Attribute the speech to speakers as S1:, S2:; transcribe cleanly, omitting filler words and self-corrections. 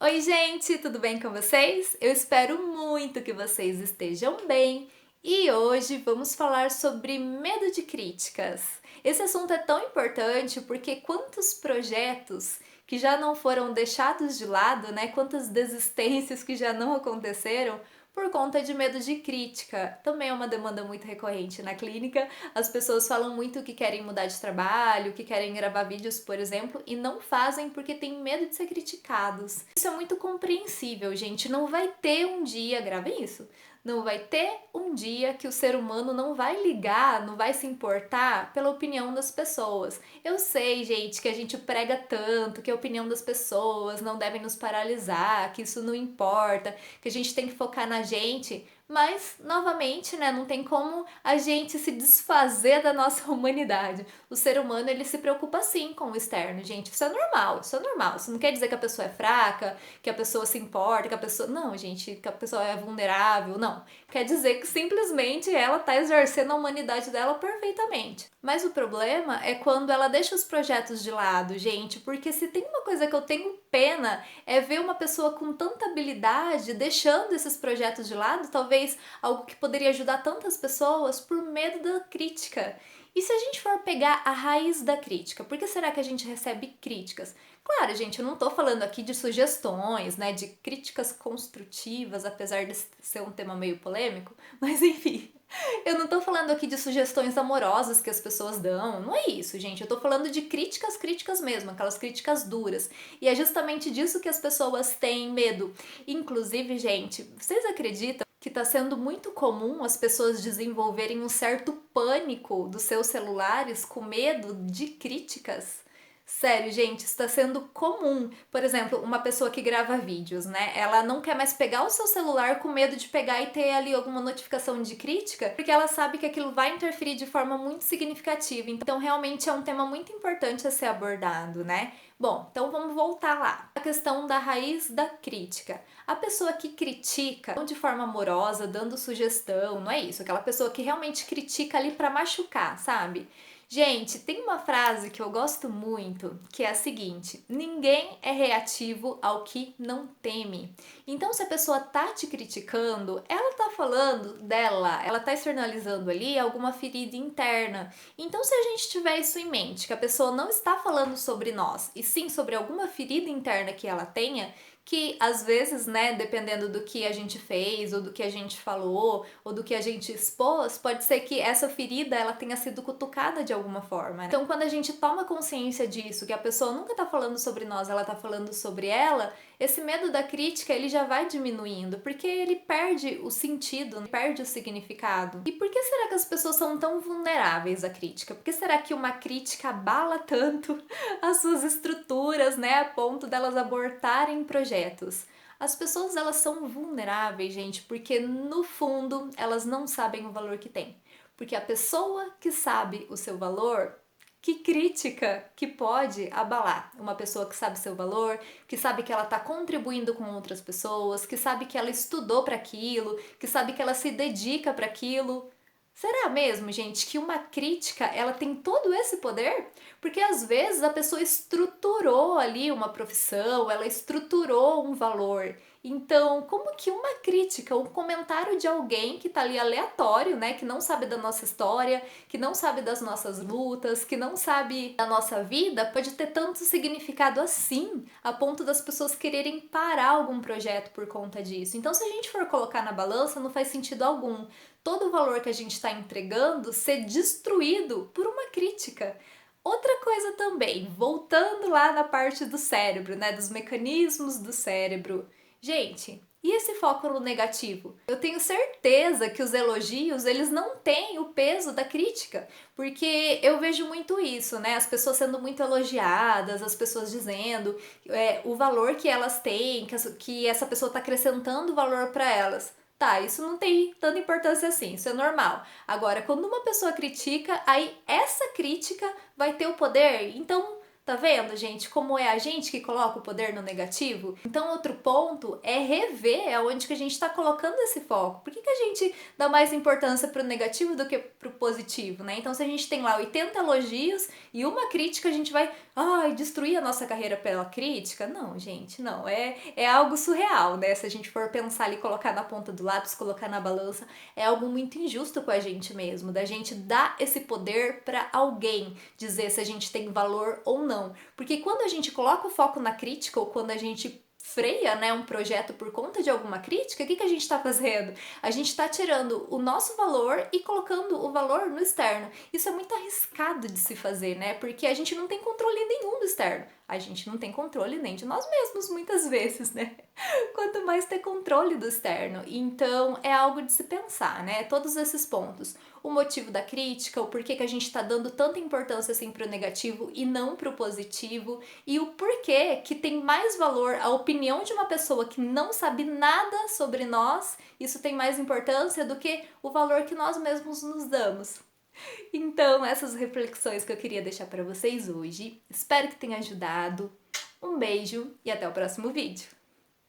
S1: Oi, gente, tudo bem com vocês? Eu espero muito que vocês estejam bem e hoje vamos falar sobre medo de críticas. Esse assunto é tão importante porque quantos projetos que já não foram deixados de lado, né? Quantas desistências que já não aconteceram por conta de medo de crítica. Também é uma demanda muito recorrente na clínica. As pessoas falam muito que querem mudar de trabalho, que querem gravar vídeos, por exemplo, e não fazem porque têm medo de ser criticados. Isso é muito compreensível, gente. Não vai ter um dia, gravem isso. Não vai ter um dia que o ser humano não vai ligar, não vai se importar pela opinião das pessoas. Eu sei, gente, que a gente prega tanto que a opinião das pessoas não deve nos paralisar, que isso não importa, que a gente tem que focar na gente, mas, novamente, né, não tem como a gente se desfazer da nossa humanidade. O ser humano, ele se preocupa sim com o externo, gente. Isso é normal, isso é normal. Isso não quer dizer que a pessoa é fraca, que a pessoa se importa, que a pessoa... Não, gente, que a pessoa é vulnerável, não. Quer dizer que simplesmente ela tá exercendo a humanidade dela perfeitamente. Mas o problema é quando ela deixa os projetos de lado, gente, porque se tem uma coisa que eu tenho pena é ver uma pessoa com tanta habilidade deixando esses projetos de lado, talvez algo que poderia ajudar tantas pessoas por medo da crítica. E se a gente for pegar a raiz da crítica, por que será que a gente recebe críticas? Claro, gente, eu não tô falando aqui de sugestões, né, de críticas construtivas, apesar de ser um tema meio polêmico, mas enfim. Eu não tô falando aqui de sugestões amorosas que as pessoas dão, não é isso, gente. Eu tô falando de críticas, críticas mesmo, aquelas críticas duras. E é justamente disso que as pessoas têm medo. Inclusive, gente, vocês acreditam que tá sendo muito comum as pessoas desenvolverem um certo pânico dos seus celulares com medo de críticas? Sério, gente, está sendo comum. Por exemplo, uma pessoa que grava vídeos, né? Ela não quer mais pegar o seu celular com medo de pegar e ter ali alguma notificação de crítica, porque ela sabe que aquilo vai interferir de forma muito significativa. Então, realmente é um tema muito importante a ser abordado, né? Bom, então vamos voltar lá. A questão da raiz da crítica. A pessoa que critica, não de forma amorosa, dando sugestão, não é isso. Aquela pessoa que realmente critica ali para machucar, sabe? Gente, tem uma frase que eu gosto muito, que é a seguinte: ninguém é reativo ao que não teme. Então, se a pessoa tá te criticando, ela tá falando dela, ela tá externalizando ali alguma ferida interna. Então, se a gente tiver isso em mente, que a pessoa não está falando sobre nós, e sim sobre alguma ferida interna que ela tenha, que às vezes, né, dependendo do que a gente fez, ou do que a gente falou, ou do que a gente expôs, pode ser que essa ferida ela tenha sido cutucada de alguma forma, né? Então, quando a gente toma consciência disso, que a pessoa nunca tá falando sobre nós, ela tá falando sobre ela, esse medo da crítica ele já vai diminuindo, porque ele perde o sentido, perde o significado. E por que será que as pessoas são tão vulneráveis à crítica? Por que será que uma crítica abala tanto as suas estruturas, né, a ponto delas abortarem projetos? As pessoas elas são vulneráveis, gente, porque no fundo elas não sabem o valor que têm. Porque a pessoa que sabe o seu valor, que crítica que pode abalar uma pessoa que sabe seu valor, que sabe que ela está contribuindo com outras pessoas, que sabe que ela estudou para aquilo, que sabe que ela se dedica para aquilo. Será mesmo, gente, que uma crítica ela tem todo esse poder? Porque às vezes a pessoa estruturou ali uma profissão, ela estruturou um valor. Então, como que uma crítica, um comentário de alguém que tá ali aleatório, né, que não sabe da nossa história, que não sabe das nossas lutas, que não sabe da nossa vida, pode ter tanto significado assim, a ponto das pessoas quererem parar algum projeto por conta disso. Então, se a gente for colocar na balança, não faz sentido algum todo o valor que a gente está entregando ser destruído por uma crítica. Outra coisa também, voltando lá na parte do cérebro, né, dos mecanismos do cérebro. Gente, e esse foco no negativo? Eu tenho certeza que os elogios, eles não têm o peso da crítica, porque eu vejo muito isso, né? As pessoas sendo muito elogiadas, as pessoas dizendo o valor que elas têm, que essa pessoa está acrescentando valor para elas. Tá, isso não tem tanta importância assim, isso é normal. Agora, quando uma pessoa critica, aí essa crítica vai ter o poder. Então, tá vendo, gente, como é a gente que coloca o poder no negativo? Então, outro ponto é rever aonde que a gente tá colocando esse foco. Por que a gente dá mais importância pro negativo do que pro positivo, né? Então se a gente tem lá 80 elogios e uma crítica, a gente vai, destruir a nossa carreira pela crítica? Não, gente, não. É algo surreal, né? Se a gente for pensar ali, colocar na ponta do lápis, colocar na balança, é algo muito injusto com a gente mesmo, da gente dar esse poder para alguém dizer se a gente tem valor ou não. Porque quando a gente coloca o foco na crítica ou quando a gente freia, né, um projeto por conta de alguma crítica, o que a gente está fazendo? A gente está tirando o nosso valor e colocando o valor no externo. Isso é muito arriscado de se fazer, né? Porque a gente não tem controle nenhum do externo. A gente não tem controle nem de nós mesmos, muitas vezes, né? Quanto mais ter controle do externo. Então, é algo de se pensar, né? Todos esses pontos. O motivo da crítica, o porquê que a gente está dando tanta importância assim pro negativo e não pro positivo, e o porquê que tem mais valor a opinião de uma pessoa que não sabe nada sobre nós, isso tem mais importância do que o valor que nós mesmos nos damos. Então, essas reflexões que eu queria deixar para vocês hoje. Espero que tenha ajudado. Um beijo e até o próximo vídeo.